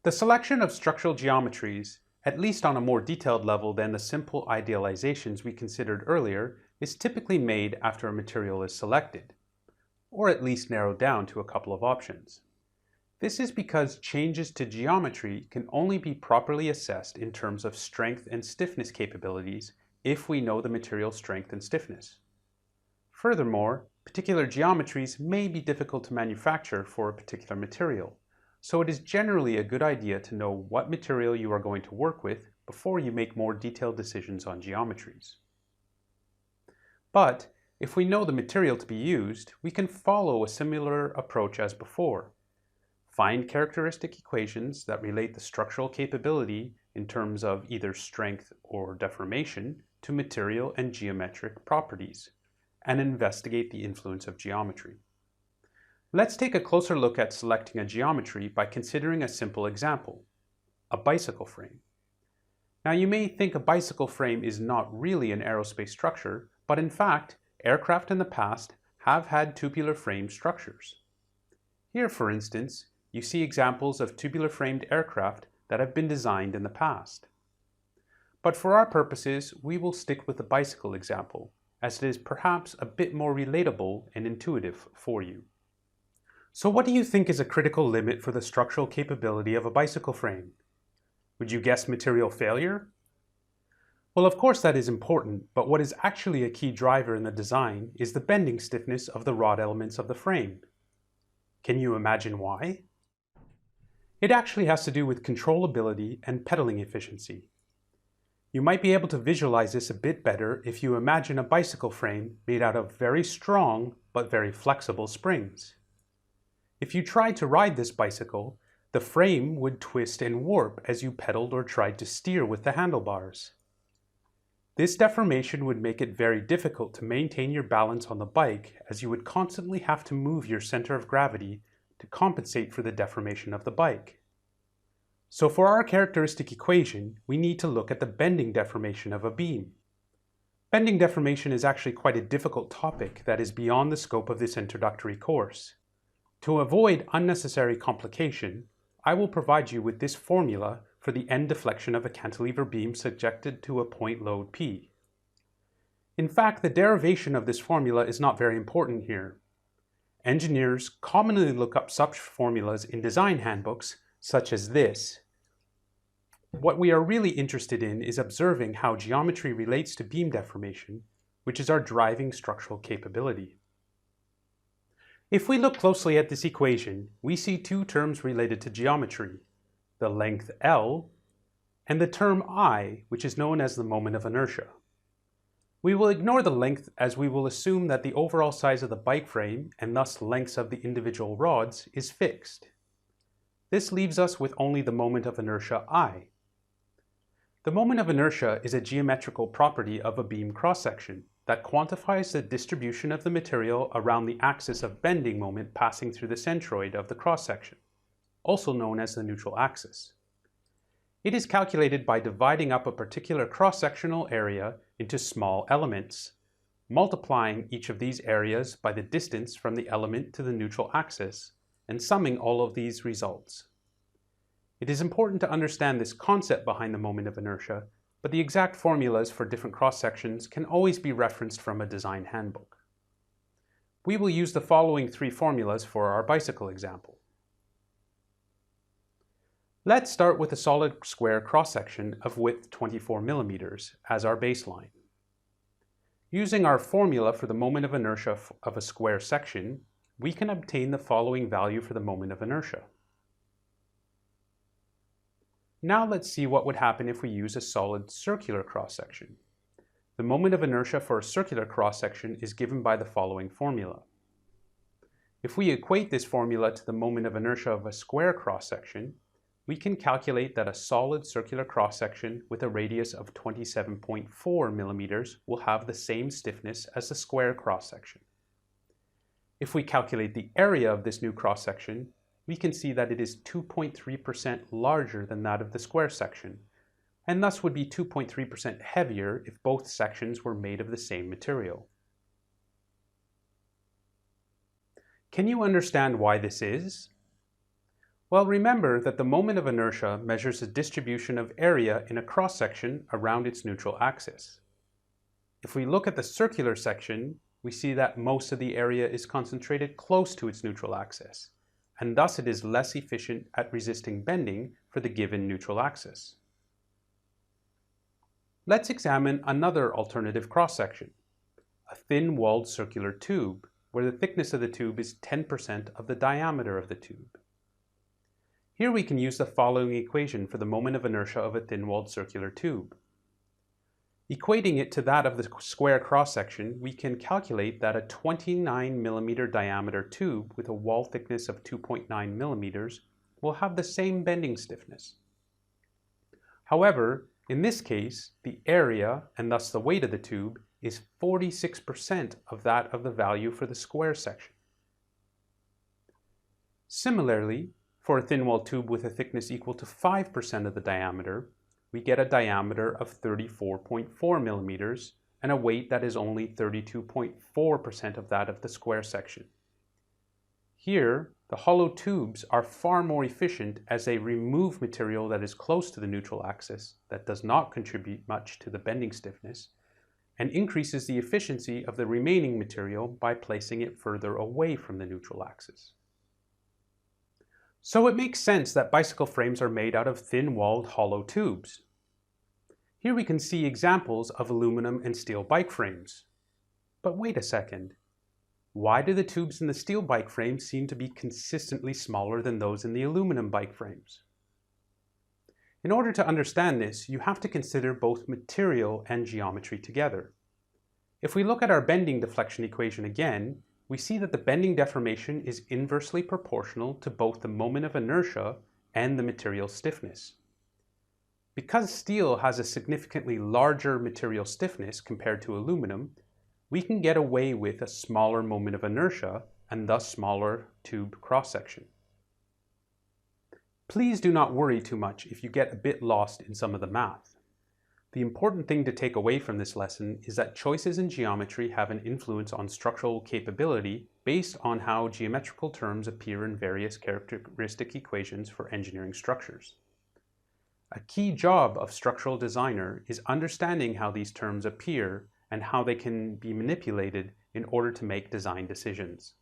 The selection of structural geometries, at least on a more detailed level than the simple idealizations we considered earlier, is typically made after a material is selected, or at least narrowed down to a couple of options. This is because changes to geometry can only be properly assessed in terms of strength and stiffness capabilities if we know the material's strength and stiffness. Furthermore, particular geometries may be difficult to manufacture for a particular material, so it is generally a good idea to know what material you are going to work with before you make more detailed decisions on geometries. But if we know the material to be used, we can follow a similar approach as before. Find characteristic equations that relate the structural capability in terms of either strength or deformation to material and geometric properties, and investigate the influence of geometry. Let's take a closer look at selecting a geometry by considering a simple example, a bicycle frame. Now you may think a bicycle frame is not really an aerospace structure, but in fact, aircraft in the past have had tubular frame structures. Here, for instance, you see examples of tubular framed aircraft that have been designed in the past. But for our purposes, we will stick with the bicycle example, as it is perhaps a bit more relatable and intuitive for you. So what do you think is a critical limit for the structural capability of a bicycle frame? Would you guess material failure? Well, of course that is important, but what is actually a key driver in the design is the bending stiffness of the rod elements of the frame. Can you imagine why? It actually has to do with controllability and pedaling efficiency. You might be able to visualize this a bit better if you imagine a bicycle frame made out of very strong but very flexible springs. If you tried to ride this bicycle, the frame would twist and warp as you pedaled or tried to steer with the handlebars. This deformation would make it very difficult to maintain your balance on the bike, as you would constantly have to move your center of gravity to compensate for the deformation of the bike. So for our characteristic equation, we need to look at the bending deformation of a beam. Bending deformation is actually quite a difficult topic that is beyond the scope of this introductory course. To avoid unnecessary complication, I will provide you with this formula for the end deflection of a cantilever beam subjected to a point load P. In fact, the derivation of this formula is not very important here. Engineers commonly look up such formulas in design handbooks, such as this. What we are really interested in is observing how geometry relates to beam deformation, which is our driving structural capability. If we look closely at this equation, we see two terms related to geometry, the length L and the term I, which is known as the moment of inertia. We will ignore the length as we will assume that the overall size of the bike frame, and thus lengths of the individual rods, is fixed. This leaves us with only the moment of inertia I. The moment of inertia is a geometrical property of a beam cross-section that quantifies the distribution of the material around the axis of bending moment passing through the centroid of the cross-section, also known as the neutral axis. It is calculated by dividing up a particular cross-sectional area into small elements, multiplying each of these areas by the distance from the element to the neutral axis, and summing all of these results. It is important to understand this concept behind the moment of inertia, but the exact formulas for different cross-sections can always be referenced from a design handbook. We will use the following three formulas for our bicycle example. Let's start with a solid square cross-section of width 24 millimeters as our baseline. Using our formula for the moment of inertia of a square section, we can obtain the following value for the moment of inertia. Now let's see what would happen if we use a solid circular cross-section. The moment of inertia for a circular cross-section is given by the following formula. If we equate this formula to the moment of inertia of a square cross-section, we can calculate that a solid circular cross-section with a radius of 27.4 millimeters will have the same stiffness as the square cross-section. If we calculate the area of this new cross-section, we can see that it is 2.3% larger than that of the square section, and thus would be 2.3% heavier if both sections were made of the same material. Can you understand why this is? Well, remember that the moment of inertia measures the distribution of area in a cross-section around its neutral axis. If we look at the circular section, we see that most of the area is concentrated close to its neutral axis, and thus it is less efficient at resisting bending for the given neutral axis. Let's examine another alternative cross-section, a thin-walled circular tube, where the thickness of the tube is 10% of the diameter of the tube. Here we can use the following equation for the moment of inertia of a thin-walled circular tube. Equating it to that of the square cross-section, we can calculate that a 29 millimeter diameter tube with a wall thickness of 2.9 millimeters will have the same bending stiffness. However, in this case, the area, and thus the weight of the tube, is 46% of that of the value for the square section. Similarly, for a thin-walled tube with a thickness equal to 5% of the diameter, we get a diameter of 34.4 millimeters and a weight that is only 32.4% of that of the square section. Here, the hollow tubes are far more efficient as they remove material that is close to the neutral axis that does not contribute much to the bending stiffness and increases the efficiency of the remaining material by placing it further away from the neutral axis. So it makes sense that bicycle frames are made out of thin-walled hollow tubes. Here we can see examples of aluminum and steel bike frames. But wait a second. Why do the tubes in the steel bike frames seem to be consistently smaller than those in the aluminum bike frames? In order to understand this, you have to consider both material and geometry together. If we look at our bending deflection equation again, we see that the bending deformation is inversely proportional to both the moment of inertia and the material stiffness. Because steel has a significantly larger material stiffness compared to aluminum, we can get away with a smaller moment of inertia and thus smaller tube cross-section. Please do not worry too much if you get a bit lost in some of the math. The important thing to take away from this lesson is that choices in geometry have an influence on structural capability based on how geometrical terms appear in various characteristic equations for engineering structures. A key job of structural designer is understanding how these terms appear and how they can be manipulated in order to make design decisions.